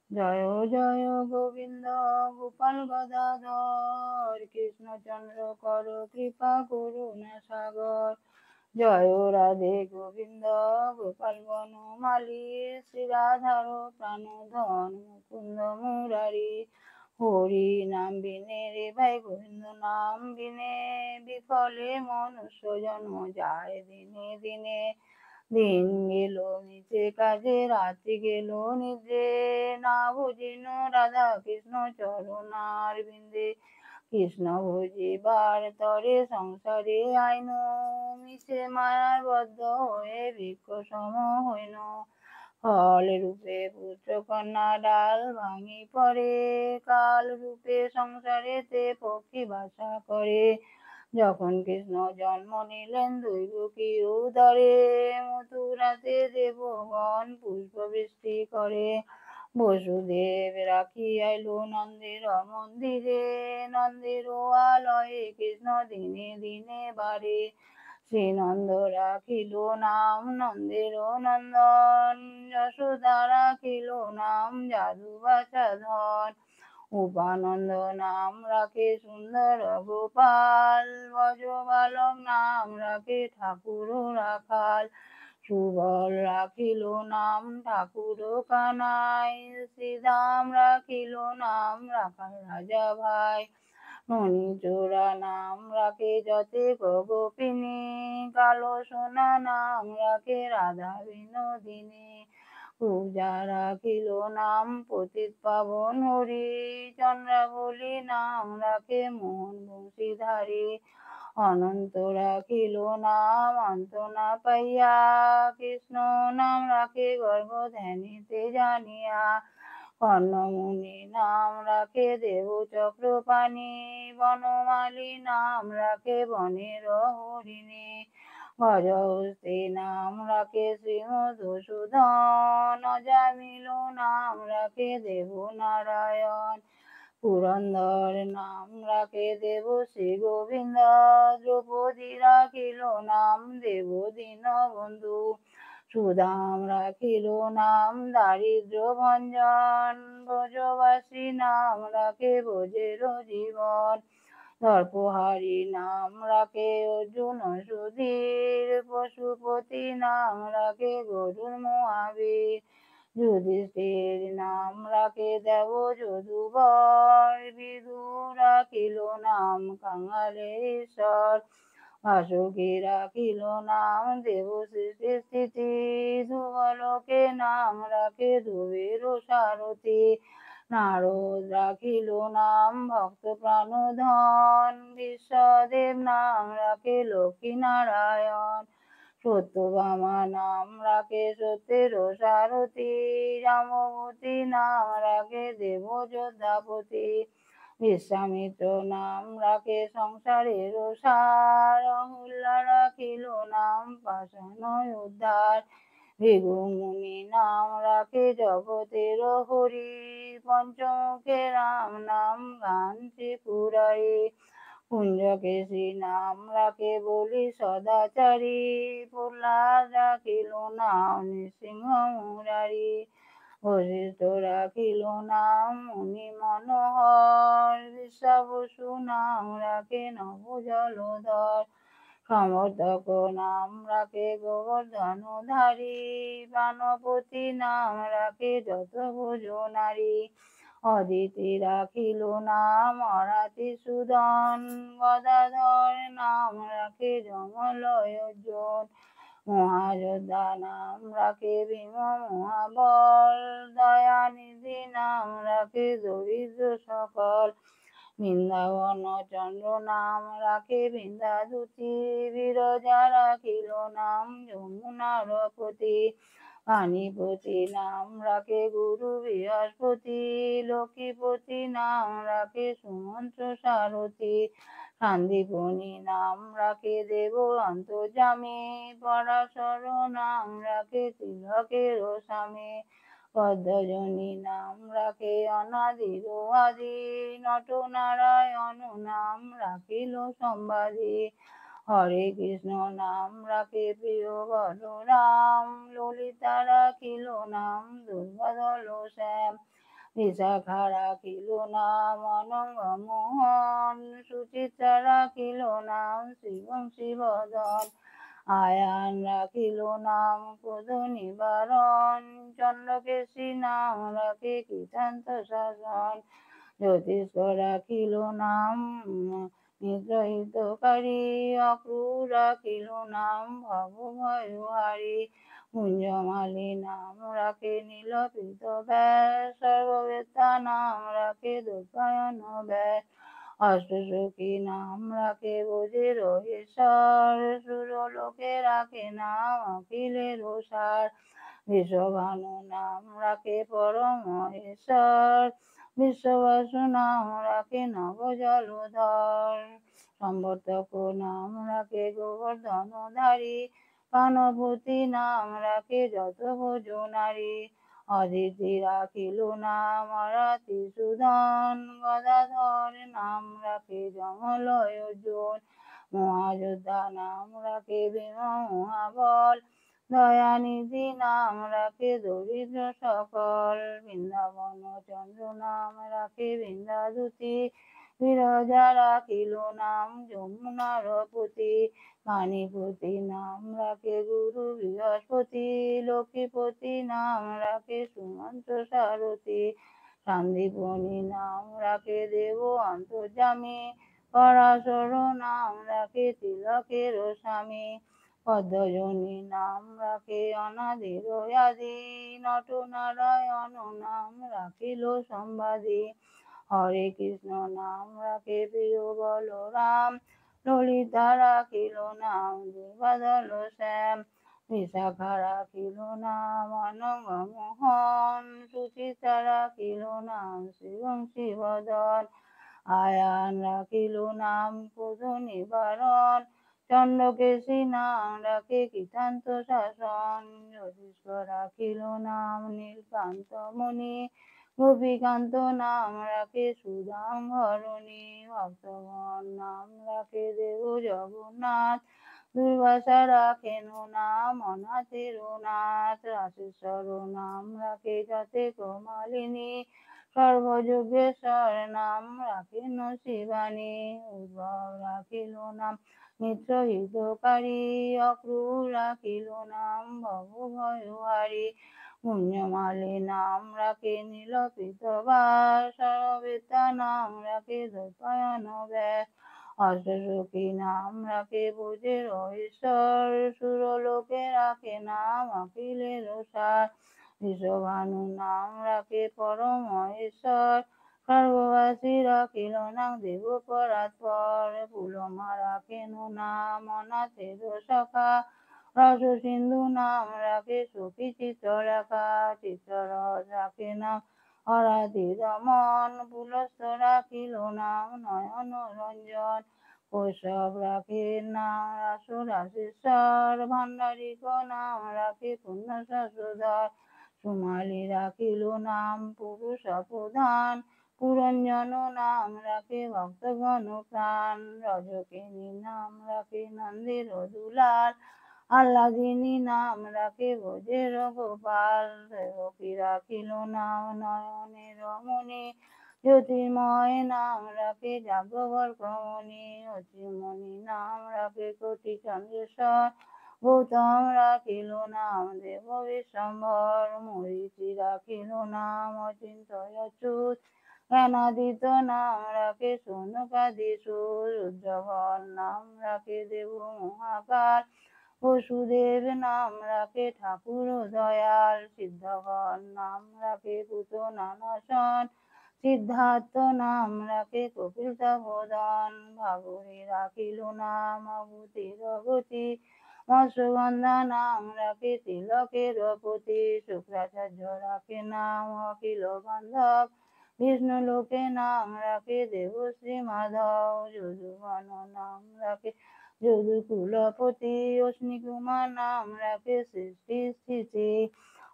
জয় জয় গোবিন্দ গোপাল গদাধর কৃষ্ণচন্দ্র কর কৃপা করুণা সাগর। জয় রাধে গোবিন্দ গোপাল বনমালী শ্রী রাধার প্রাণধন মুকুন্দ মুরারি। হরি নাম বিনে রে ভাই গোবিন্দ নাম বিনে বিফলে মনুষ্য জন্ম যায় দিনে দিনে। দিন গেল নিচে কাজে রাত্রি গেল নিদ্রে না বুঝিন রাধা কৃষ্ণ চরণার বিন্দে। কৃষ্ণ বুঝিবার তরে সংসারে আইন মিশে মায়ার বদ্ধ হয়ে বৃক্ষ সম হইন। ফল রূপে পুত্র কন্যা ডাল ভাঙি পড়ে কাল রূপে সংসারেতে পক্ষী বাসা করে। যখন কৃষ্ণ জন্ম নিলেন দৈবকী উদরে মথুরাতে দেবগণ পুষ্প বৃষ্টি করে। বসুদেব রাখি আইল নন্দের মন্দিরে নন্দের আলয়ে কৃষ্ণ দিনে দিনে বাড়ে। শ্রীনন্দ রাখিল নাম নন্দের নন্দন যশোদা রাখিল নাম যাদু বাছা ধন। উপানন্দ নাম রাখে সুন্দর গোপাল ব্রজ বালক নাম রাখে ঠাকুর রাখাল। সুবল রাখিল নাম ঠাকুর কানাই শ্রীধাম রাখিল নাম রাখাল রাজা ভাই। মণিচূড়া নাম রাখে যতে গোপিনী কালো সোনা নাম রাখে রাধা বিনোদিনী। পূজা রাখিল নাম পতিত পাবন হরি চন্দ্রাবলী নাম রাখে মোহন বংশীধারী। অনন্ত রাখিল নাম অন্ত না পাইয়া কৃষ্ণ নাম রাখে গর্ভ ধ্যানিতে জানিয়া। কর্ণমুনি নাম রাখে দেব চক্রপাণি বনমালী নাম রাখে বনের হরিণী। গজহস্তি নাম রাখে শ্রী মধুসূদন অজামিল নাম রাখে দেব নারায়ণ। পুরন্দর নাম রাখে দেব শ্রী গোবিন্দ দ্রৌপদী রাখিল নাম দেব দীনবন্ধু। সুদাম রাখিল নাম দারিদ্র ভঞ্জন ব্রজবাসী নাম রাখে ব্রজের জীবন। দর্পহারি নাম রাখে অর্জুন সুধীর পশুপতি নাম রাখে গরুর মহাবীর। যুধিষ্ঠির নাম রাখে দেব যদুবর বিদুর রাখিল নাম কাঙালের ঈশ্বর। বাসুকী রাখিল নাম দেব সৃষ্টি স্থিতি ধ্রুবলোকে নাম রাখে ধ্রুবের সারথি। নারদ রাখিল নাম ভক্ত প্রাণধন বিশ্বদেব নাম রাখে লক্ষ্মী নারায়ণ। সত্যভামা নাম রাখে সত্যের সারথি জাম্ববতী নাম রাখে দেব যোদ্ধাপতি। বিশ্বামিত্র নাম রাখে সংসারের সার অহল্যা রাখিল নাম পাষাণ উদ্ধার। ভৃগু মুনি নাম রাখে জগতের হরি পঞ্চমুখে রাম নাম গান ত্রিপুরারি। কুঞ্জকেশী নাম রাখে বলি সদাচারী প্রহ্লাদ রাখিল নাম নৃসিংহ মুরারি। বশিষ্ঠ রাখিল নাম মুনি মনোহর বিশ্বাবসু নাম রাখে নব জলধর। সমর্থক নাম রাখে গোবর্ধনধারী প্রাণপতি নাম রাখে যত ভুজ নারী। অদিতি রাখিল নাম অরাতি সুদন গদাধর নাম রাখে যমলয় অর্জুন। মহাযোদ্ধা নাম রাখে ভীম মহাবল দয়ানিধি নাম রাখে দরিদ্র সকল। বৃন্দাবন চন্দ্র নাম রাখে বৃন্দাদূতি বিরজা রাখিল নাম যমুনার পতি। পানিপতি নাম রাখে গুরু বৃহস্পতি লক্ষ্মীপতি নাম রাখে সুমন্ত্র সারথি। শান্তিপনি নাম রাখে দেব অন্তর্যামী পরাশর নাম রাখে তিলকের স্বামী। পদ্মজনী নাম রাখে অনাদির আদি নটনারায়ণ নাম রাখিল সম্বাদী। হরে কৃষ্ণ নাম রাখে প্রিয় বলরাম ললিতা রাখিল নাম দুর্বাদল শ্যাম। বিশাখা রাখিল নাম অনঙ্গ মোহন, সুচিত্রা রাখিল নাম শিবং শিবদন, আয়ান রাখিল নাম ক্রোধ নিবারণ, চন্দ্রকেশী নাম রাখে কৃতান্ত শাসন, জ্যোতিষ্ক রাখিল নাম নিদ্রহিতকারী, অক্রূর রাখিল নাম ভব ভয়হারী, কুঞ্জমালী নাম রাখে নীলপীত ব্যাস, সর্ববেত্তা নাম রাখে দ্বৈপায়ন ব্যাস, অষ্টসখী নাম রাখে বজের ঈশ্বর, সুরলোকে রাখে নাম অখিলের সার, বিশ্বভানু নাম রাখে পরমহেশ্বর, বিশ্ববাসু নাম রাখে নবজলধর, সম্বর্ধক নাম রাখে গোবর্ধনধারী, পানপতি নাম রাখে যত ভোজ নারী, অদিতি রাখিল নাম অরাতি সুধন, গদাধর নাম রাখে যমলয় অর্জুন, মহাযোদ্ধা নাম রাখে ভীম মহাবল, দয়ানিধি নাম রাখে দরিদ্র সকল, বৃন্দাবন চন্দ্র নাম রাখে বৃন্দাদূতি, বিরজা রাখিল নাম যমুনার পতি, পানিপতি নাম রাখে গুরু বৃহস্পতি, লক্ষ্মীপতি নাম রাখে সুমন্ত সারথী, সন্দীপনী নাম রাখে দেব অন্তর্যামী, পরাশর নাম রাখে তিলকের স্বামী, পদ্মজনী নাম রাখে অনাদির আদি, নটনারায়ণ নাম রাখিল সম্বাদী, হরে কৃষ্ণ নাম রাখে প্রিয় বলরাম, ললিতা রাখিল নাম দেবাদল শ্যাম, বিশাখা রাখিল নাম অনঙ্গ মোহন, সুচিত্রা রাখিল নাম শিবং শিবদন, আয়ান রাখিল নাম ক্রোধ নিবারণ, চন্দ্রকেশী নাম রাখে কৃতান্ত শাসন, জ্যোতিষ্ক রাখিল নাম নীলকান্ত মণি, গোপীকান্ত নাম রাখে সুদাম ঘরণী, ভক্তগণ নাম রাখে দেব জগন্নাথ, দুর্বাসা রাখেন নাম অনাথের নাথ, রাশেশ্বর নাম রাখে যতে কমালিনী, সর্বযোগেশ্বর নাম রাখেন শিবানী, উদ্ভব রাখিল নাম নিদ্রহিতকারী, অক্রূর রাখিল নাম ভব ভয়হারী, কুঞ্জমালী নাম রাখে নীলপীত বাস, সর্ববেত্তা নাম রাখে দ্বৈপায়ন ব্যাস, অষ্টসখী নাম রাখে ভোজের ঈশ্বর, সুরলোকে রাখে নাম অখিলের সার, বিশ্বভানু নাম রাখে পরমহেশ্বর, স্বর্গবাসী রাখিল নাম দেব পরাৎপর, পুলমা রাখেন নাম অনাথের সখা, রস সিন্ধু নাম রাখে সখী চিত্রলেখা, চিত্ররস রাখে নাম অরাধি দমন, পুলস্ত রাখিল নাম নয়ন রঞ্জন, কৌশব রাখে নাম রাসেশ্বর, ভাণ্ডারিক নাম রাখে পুণ্য শশধর, সুমালী রাখিল নাম পুরুষ প্রধান, পুরঞ্জন নাম রাখে ভক্তগণ প্রাণ, রজকিনী নাম রাখে নন্দের দুলাল, আহ্লাদিনী নাম রাখে ব্রজের গোপাল, দেবকী রাখিল নাম নয়নের মণি, জ্যোতির্ময় নাম রাখে যাজ্ঞবল্ক্যমণি, অত্রিমণি নাম রাখে কোটি চন্দ্রেশ্বর, গৌতম রাখিল নাম দেব বিশ্বম্ভর, মরীচি রাখিল নাম অচিন্ত্য অচ্যুত, জ্ঞানাদিত্য নাম রাখে সৌনকাদি সুর, রুদ্রঘর নাম রাখে দেব মহাকাল, বসুদেব নাম রাখে ঠাকুর দয়াল, সিদ্ধঘর নাম রাখে পুত নানাসন, সিদ্ধার্থ নাম রাখে কপিল তপোধন, ভাগরী রাখিল নাম অভূতির গতি, মৎস্যগন্ধা নাম রাখে তিলকের পতি, শুক্রাচার্য রাখে নাম অখিল বান্ধব, বিষ্ণু লোকে নাম রাখে দেবশ্রী মাধব, যদুগণ নাম রাখে যদুকুলপতি, অশ্বিনী কুমার নাম রাখে সৃষ্টি স্থিতি,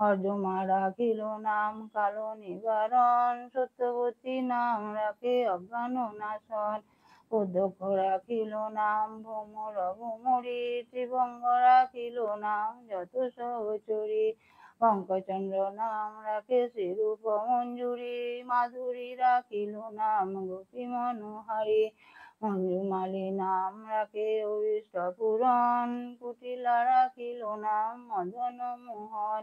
অর্জমা রাখিল নাম কালো নিবারণ, সত্যবতী নাম রাখে অজ্ঞান নাশন, অধ্যক্ষ রাখিল নাম ভ্রমর ভ্রমরী, ত্রিভঙ্গ রাখিল নাম যত সহচরী, পঙ্কজচন্দ্র নাম রাখে শ্রীরূপ মঞ্জুরি, মাধুরী রাখিল নাম গোপী মনোহারী। মঞ্জুমালী নাম রাখে অভীষ্ট পূরণ, কুটিলা রাখিল নাম মদন মোহন।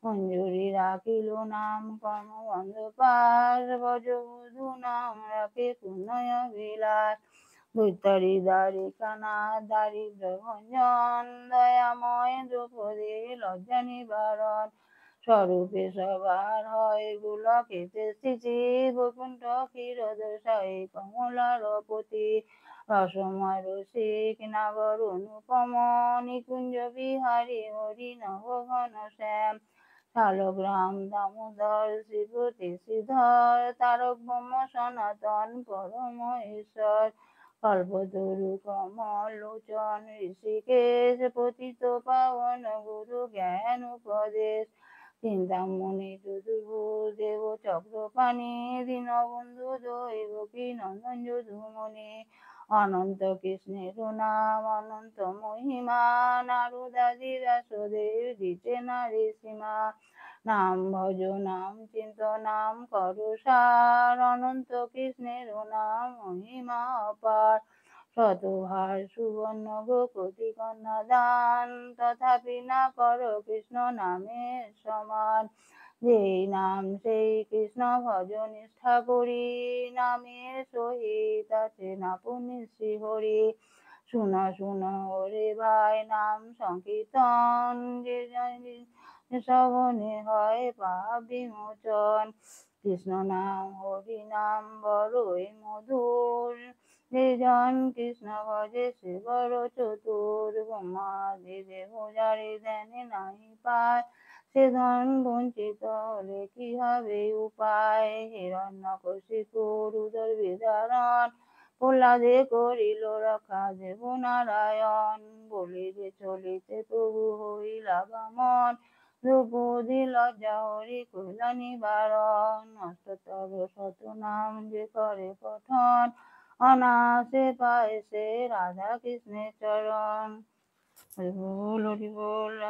মঞ্জুরি রাখিল নাম কর্মবন্ধ পাশ, ব্রজবধূ নাম রাখে পুণ্য বিলাস। দৈত্যারি দ্বারিকা নাথ দারিদ্র ভঞ্জন, দয়াময় দ্রৌপদী লজ্জা নিবারণ। স্বরূপে সবার হয় গোলকেতে স্থিতি, বৈকুণ্ঠ ক্ষীরোদশায়ী কমলার পতি। রসময় রসিক নাগর অনুপম, নিকুঞ্জ বিহারী হরি নব ঘন শ্যাম। শালগ্রাম দামোদর শ্রীপতি শ্রীধর, তারক ব্রহ্ম সনাতন পরম ঈশ্বর। কল্পতরু কমল লোচন ঋষিকেশ, পতিত পাবন গুরু জ্ঞান উপদেশ। চিন্তামণি চতুর্ভুজ দেব চক্রপাণি, দীনবন্ধু দৈবকী নন্দন যদুমণি। অনন্ত কৃষ্ণের নাম অনন্ত মহিমা, নারদাদি ব্যাসদেব দিতে নারী সীমা। নাম ভজ নাম চিন্ত নাম কর সার, অনন্ত কৃষ্ণের নাম মহিমা অপার। শতভার সুবর্ণ কোটি কন্যা দান, তথাপি না কর কৃষ্ণ নামের সমান। যেই নাম সেই কৃষ্ণ ভজ নিষ্ঠা করি, নামের সহিত আছে না পুণ্য শ্রীহরি। শুনো শুনো ওরে ভাই নাম সংকীর্তন, যে শ্রবণে হয় পাপ বিমোচন। কৃষ্ণ নাম হরি নাম বড়ই মধুর, যে জন কৃষ্ণ ভজে সে বড় চতুর। ব্রহ্মাদি দেব যারে ধ্যানে নাহি পায়, সে ধন বঞ্চিত হলে কি হবে উপায়। হিরণ্যকশিপুর উদর বিদারণ, প্রহ্লাদে করিল রক্ষা দেব নারায়ণ। বলিতে চলিতে প্রভু হইলা বামন, দ্রৌপদী লজ্জা হরি কইলা নিবারণ। অষ্টতর শত নাম যে করে পঠন, অনায়াসে পায় সে রাধা কৃষ্ণের চরণ। হরি বল হরি বল।